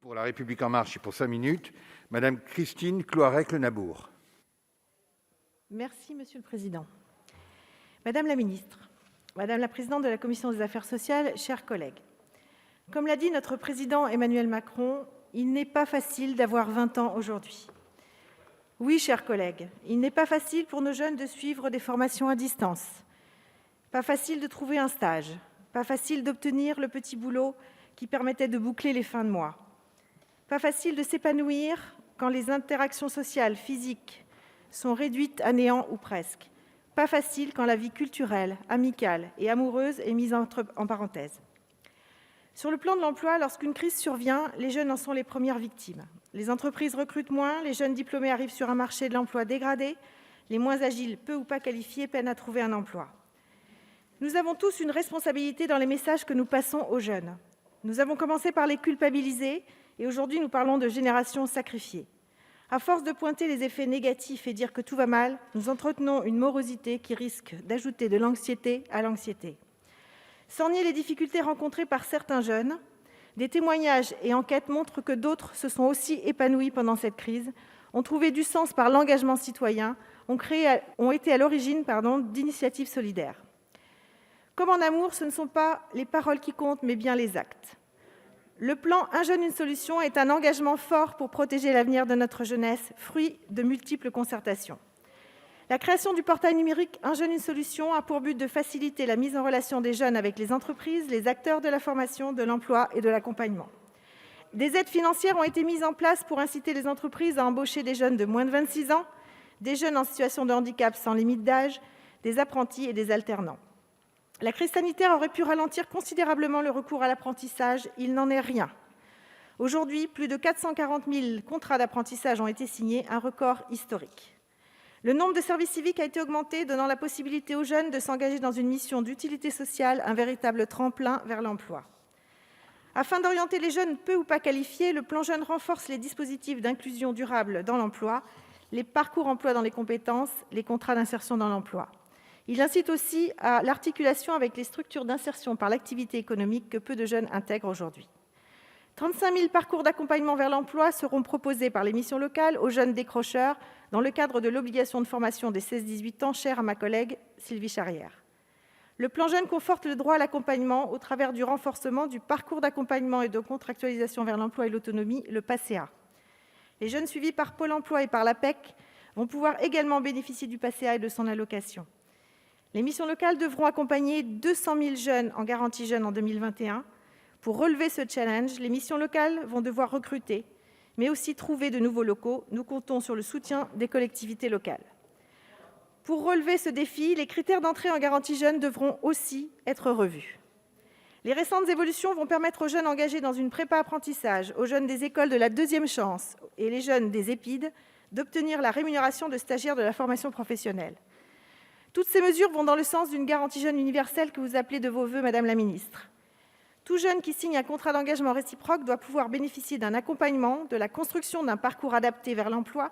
Pour La République En Marche et pour 5 minutes, Madame Christine Cloarec-Le-Nabour. Merci, Monsieur le Président. Madame la Ministre, Madame la Présidente de la Commission des Affaires sociales, chers collègues, comme l'a dit notre Président Emmanuel Macron, il n'est pas facile d'avoir 20 ans aujourd'hui. Oui, chers collègues, il n'est pas facile pour nos jeunes de suivre des formations à distance, pas facile de trouver un stage, pas facile d'obtenir le petit boulot qui permettait de boucler les fins de mois, pas facile de s'épanouir quand les interactions sociales, physiques, sont réduites à néant ou presque. Pas facile quand la vie culturelle, amicale et amoureuse est mise en parenthèse. Sur le plan de l'emploi, lorsqu'une crise survient, les jeunes en sont les premières victimes. Les entreprises recrutent moins, les jeunes diplômés arrivent sur un marché de l'emploi dégradé, les moins agiles, peu ou pas qualifiés, peinent à trouver un emploi. Nous avons tous une responsabilité dans les messages que nous passons aux jeunes. Nous avons commencé par les culpabiliser et aujourd'hui nous parlons de génération sacrifiée. À force de pointer les effets négatifs et dire que tout va mal, nous entretenons une morosité qui risque d'ajouter de l'anxiété à l'anxiété. Sans nier les difficultés rencontrées par certains jeunes, des témoignages et enquêtes montrent que d'autres se sont aussi épanouis pendant cette crise, ont trouvé du sens par l'engagement citoyen, ont été à l'origine d'initiatives solidaires. Comme en amour, ce ne sont pas les paroles qui comptent, mais bien les actes. Le plan Un jeune, une solution est un engagement fort pour protéger l'avenir de notre jeunesse, fruit de multiples concertations. La création du portail numérique Un jeune, une solution a pour but de faciliter la mise en relation des jeunes avec les entreprises, les acteurs de la formation, de l'emploi et de l'accompagnement. Des aides financières ont été mises en place pour inciter les entreprises à embaucher des jeunes de moins de 26 ans, des jeunes en situation de handicap sans limite d'âge, des apprentis et des alternants. La crise sanitaire aurait pu ralentir considérablement le recours à l'apprentissage. Il n'en est rien. Aujourd'hui, plus de 440 000 contrats d'apprentissage ont été signés, un record historique. Le nombre de services civiques a été augmenté, donnant la possibilité aux jeunes de s'engager dans une mission d'utilité sociale, un véritable tremplin vers l'emploi. Afin d'orienter les jeunes peu ou pas qualifiés, le plan Jeunes renforce les dispositifs d'inclusion durable dans l'emploi, les parcours emploi dans les compétences, les contrats d'insertion dans l'emploi. Il incite aussi à l'articulation avec les structures d'insertion par l'activité économique que peu de jeunes intègrent aujourd'hui. 35 000 parcours d'accompagnement vers l'emploi seront proposés par les missions locales aux jeunes décrocheurs dans le cadre de l'obligation de formation des 16-18 ans, chère à ma collègue Sylvie Charrière. Le plan Jeunes conforte le droit à l'accompagnement au travers du renforcement du parcours d'accompagnement et de contractualisation vers l'emploi et l'autonomie, le PACEA. Les jeunes suivis par Pôle emploi et par l'APEC vont pouvoir également bénéficier du PACEA et de son allocation. Les missions locales devront accompagner 200 000 jeunes en garantie jeunes en 2021. Pour relever ce challenge, les missions locales vont devoir recruter, mais aussi trouver de nouveaux locaux. Nous comptons sur le soutien des collectivités locales. Pour relever ce défi, les critères d'entrée en garantie jeunes devront aussi être revus. Les récentes évolutions vont permettre aux jeunes engagés dans une prépa-apprentissage, aux jeunes des écoles de la deuxième chance et les jeunes des EPID d'obtenir la rémunération de stagiaires de la formation professionnelle. Toutes ces mesures vont dans le sens d'une garantie jeune universelle que vous appelez de vos voeux, Madame la Ministre. Tout jeune qui signe un contrat d'engagement réciproque doit pouvoir bénéficier d'un accompagnement, de la construction d'un parcours adapté vers l'emploi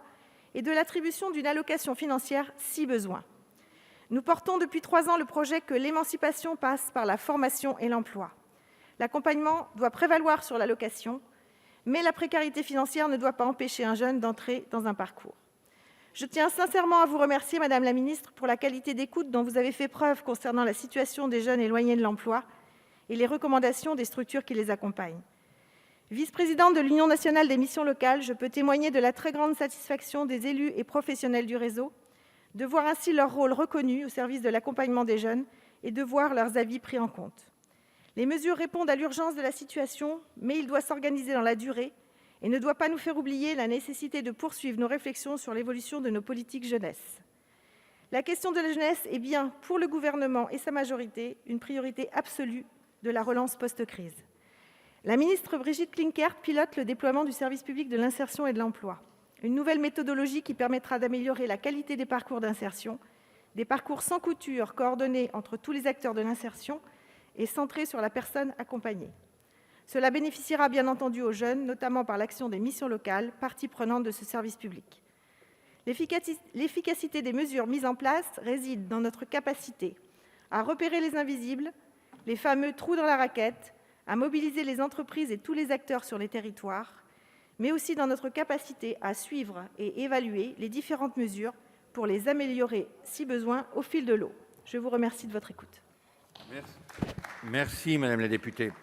et de l'attribution d'une allocation financière si besoin. Nous portons depuis 3 ans le projet que l'émancipation passe par la formation et l'emploi. L'accompagnement doit prévaloir sur l'allocation, mais la précarité financière ne doit pas empêcher un jeune d'entrer dans un parcours. Je tiens sincèrement à vous remercier, Madame la Ministre, pour la qualité d'écoute dont vous avez fait preuve concernant la situation des jeunes éloignés de l'emploi et les recommandations des structures qui les accompagnent. Vice-présidente de l'Union nationale des missions locales, je peux témoigner de la très grande satisfaction des élus et professionnels du réseau, de voir ainsi leur rôle reconnu au service de l'accompagnement des jeunes et de voir leurs avis pris en compte. Les mesures répondent à l'urgence de la situation, mais il doit s'organiser dans la durée et ne doit pas nous faire oublier la nécessité de poursuivre nos réflexions sur l'évolution de nos politiques jeunesse. La question de la jeunesse est bien, pour le gouvernement et sa majorité, une priorité absolue de la relance post-crise. La ministre Brigitte Klinkert pilote le déploiement du service public de l'insertion et de l'emploi, une nouvelle méthodologie qui permettra d'améliorer la qualité des parcours d'insertion, des parcours sans couture, coordonnés entre tous les acteurs de l'insertion et centrés sur la personne accompagnée. Cela bénéficiera bien entendu aux jeunes, notamment par l'action des missions locales, partie prenante de ce service public. L'efficacité des mesures mises en place réside dans notre capacité à repérer les invisibles, les fameux trous dans la raquette, à mobiliser les entreprises et tous les acteurs sur les territoires, mais aussi dans notre capacité à suivre et évaluer les différentes mesures pour les améliorer, si besoin, au fil de l'eau. Je vous remercie de votre écoute. Merci, madame la députée.